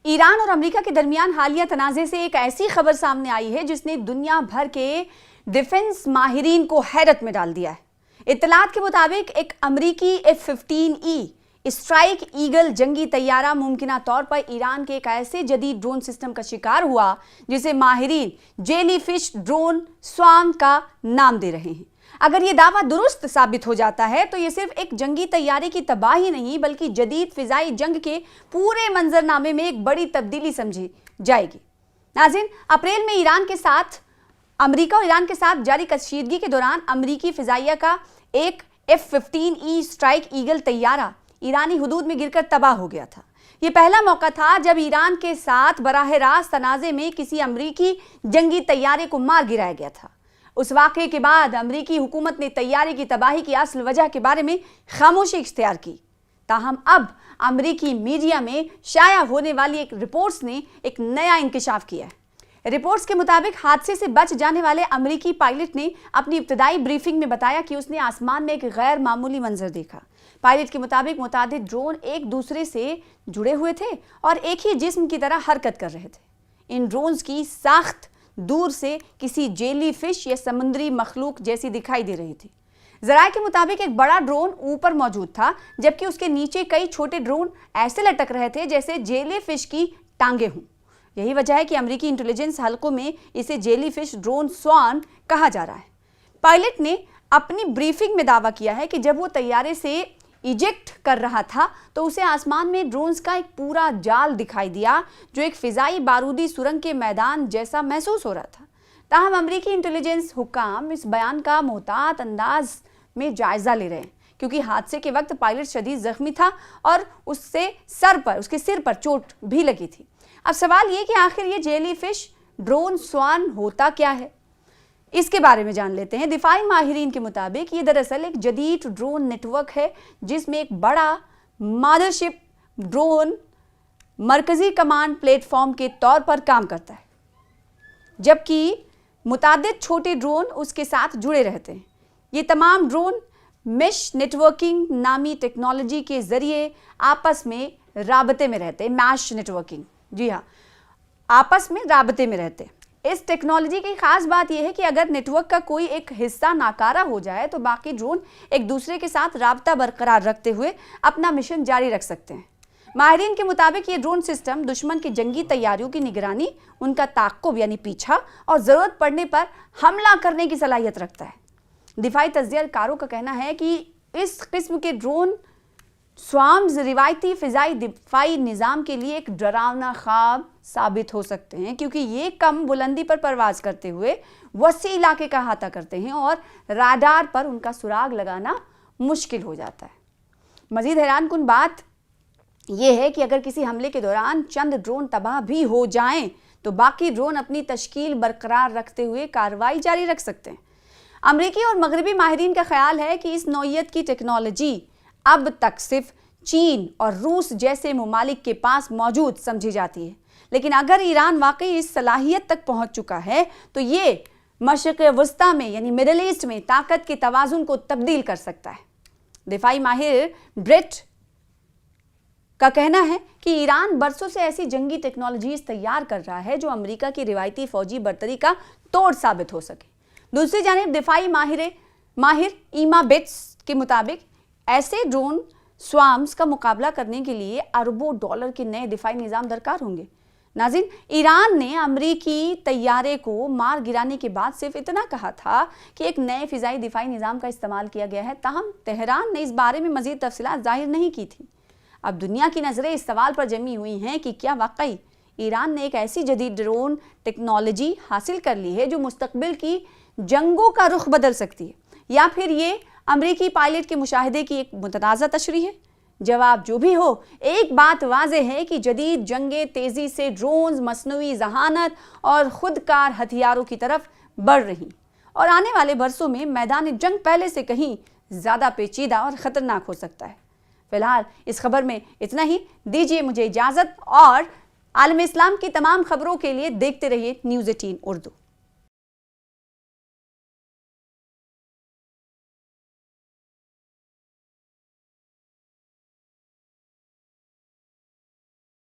Iran और America के दरमियान हालिया तनाज़े से एक ऐसी खबर सामने आई है जिसने दुनिया भर के डिफेंस माहिरीन को हैरत में डाल दिया है। इत्तलात के मुताबिक एक अमेरिकी F-15E स्ट्राइक ईगल जंगी तैयारा मुमकिना तौर पर ईरान के एक ऐसे जदीद ड्रोन सिस्टम का शिकार हुआ जिसे माहिरीन जेलीफिश ड्रोन स्वार्म का नाम दे रहे हैं। अगर ये दावा दुरुस्त साबित हो जाता है तो ये सिर्फ एक जंगी तैयारी की तबाही नहीं बल्कि जदीद फिजाई जंग के पूरे मंजरनामे में एक बड़ी तब्दीली समझी जाएगी। नाज़रीन, अप्रैल में अमेरिका और ईरान के साथ जारी कशीदगी के दौरान अमेरिकी फिजाइया का एक F-15E स्ट्राइक ईगल तैयारा ईरानी हुदूद में गिरकर तबाह हो गया था। ये पहला मौका था जब ईरान के साथ बराह रास्त तनाज़े में किसी अमेरिकी जंगी तैयारे को मार गिराया गया था। उस वाक़े के बाद अमेरिकी हुकूमत ने तैयारे की तबाही की असल वजह के बारे में खामोशी इख्तियार की। ताहम अब अमेरिकी मीडिया में शाया होने वाली एक रिपोर्ट्स ने एक नया इंकशाफ किया है। रिपोर्ट्स के मुताबिक हादसे से बच जाने वाले अमेरिकी पायलट ने अपनी इब्तदाई ब्रीफिंग में बताया कि उसने आसमान में एक गैर मामूली मंजर देखा। पायलट के मुताबिक मुतादिद ड्रोन एक दूसरे से जुड़े हुए थे और एक ही जिस्म की तरह हरकत कर रहे थे। इन ड्रोन्स की साख्त दूर से किसी जेली फिश या समुद्री मखलूक जैसी दिखाई दे रही थी। ज़राए के मुताबिक एक बड़ा ड्रोन ऊपर मौजूद था जबकि उसके नीचे कई छोटे ड्रोन ऐसे लटक रहे थे जैसे जेली फिश की टांगे हों। यही वजह है कि अमेरिकी इंटेलिजेंस हलकों में इसे जेली फिश ड्रोन स्वार्म कहा जा रहा है। पायलट ने अपनी ब्रीफिंग में दावा किया है कि जब वो तैयारे से इजेक्ट कर रहा था तो उसे आसमान में ड्रोन्स का एक पूरा जाल दिखाई दिया जो एक फिजाई बारूदी सुरंग के मैदान जैसा महसूस हो रहा था। ताहम अमेरिकी इंटेलिजेंस हुक्काम इस बयान का मोहतात अंदाज में जायजा ले रहे हैं क्योंकि हादसे के वक्त पायलट शदीद जख्मी था और उसके सिर पर चोट भी लगी थी। अब सवाल ये कि आखिर ये जेली फिश ड्रोन स्वार्म होता क्या है, इसके बारे में जान लेते हैं। दिफाई माहिरीन के मुताबिक ये दरअसल एक जदीद ड्रोन नेटवर्क है जिसमें एक बड़ा मदरशिप ड्रोन मरकजी कमांड प्लेटफॉर्म के तौर पर काम करता है जबकि मुतादिद छोटे ड्रोन उसके साथ जुड़े रहते हैं। ये तमाम ड्रोन मेश नेटवर्किंग नामी टेक्नोलॉजी के जरिए आपस में राबते में रहते हैं। मैश नेटवर्किंग, जी हाँ, आपस में राबते में रहते हैं। इस टेक्नोलॉजी की खास बात यह है कि अगर नेटवर्क का कोई एक हिस्सा नाकारा हो जाए तो बाकी ड्रोन एक दूसरे के साथ राबता बरकरार रखते हुए अपना मिशन जारी रख सकते हैं। माहिरीन के मुताबिक ये ड्रोन सिस्टम दुश्मन की जंगी तैयारियों की निगरानी, उनका ताक़ुब यानी पीछा और ज़रूरत पड़ने पर हमला करने की सलाहियत रखता है। दिफाई तज्ज़ियाकारों का कहना है कि इस किस्म के ड्रोन स्वार्म्स रिवायती फिजाई दिफाई निज़ाम के लिए एक डरावना ख्वाब साबित हो सकते हैं क्योंकि ये कम बुलंदी पर परवाज करते हुए वसी इलाके का अहाता करते हैं और राडार पर उनका सुराग लगाना मुश्किल हो जाता है। मज़ीद हैरानकुन बात यह है कि अगर किसी हमले के दौरान चंद ड्रोन तबाह भी हो जाएं तो बाकी ड्रोन अपनी तश्कील बरकरार रखते हुए कार्रवाई जारी रख सकते हैं। अमरीकी और मगरबी माहिरीन का ख्याल है कि इस नौइयत की टेक्नोलॉजी अब तक सिर्फ चीन और रूस जैसे ममालिक के पास मौजूद समझी जाती है, लेकिन अगर ईरान वाकई इस सलाहियत तक पहुंच चुका है तो ये मशरिक़ वस्ता में यानी मिडिल ईस्ट में ताकत के तवाज़ुन को तब्दील कर सकता है। दिफाई माहिर ब्रेट का कहना है कि ईरान बरसों से ऐसी जंगी टेक्नोलॉजीज तैयार कर रहा है जो अमेरिका की रिवायती फौजी बर्तरी का तोड़ साबित हो सके। दूसरी जानिब दिफाई माहिर ईमा बेट्स के मुताबिक ऐसे ड्रोन स्वार्म्स का मुकाबला करने के लिए अरबों डॉलर के नए दिफाई निज़ाम दरकार होंगे। नाज़रीन, ईरान ने अमरीकी तैयारे को मार गिराने के बाद सिर्फ इतना कहा था कि एक नए फिजाई दिफाई निज़ाम का इस्तेमाल किया गया है। ताहम तेहरान ने इस बारे में मज़ीद तफसीलात जाहिर नहीं की थी। अब दुनिया की नज़रें इस सवाल पर जमी हुई हैं कि क्या वाकई ईरान ने एक ऐसी जदीद ड्रोन टेक्नोलॉजी हासिल कर ली है जो मुस्तकबिल की जंगों का रुख बदल सकती है, या फिर ये अमरीकी पायलट के मुशाहिदे की एक मुतनाज़ा तशरीह है। जवाब जो भी हो, एक बात वाज़ेह है कि जदीद जंगें तेज़ी से ड्रोन्स, मसनूई जहानत और खुदकार हथियारों की तरफ बढ़ रही और आने वाले बरसों में मैदान जंग पहले से कहीं ज़्यादा पेचीदा और ख़तरनाक हो सकता है। फ़िलहाल इस खबर में इतना ही। दीजिए मुझे इजाज़त और आलम इस्लाम की तमाम खबरों के लिए देखते रहिए न्यूज़ 18 उर्दू।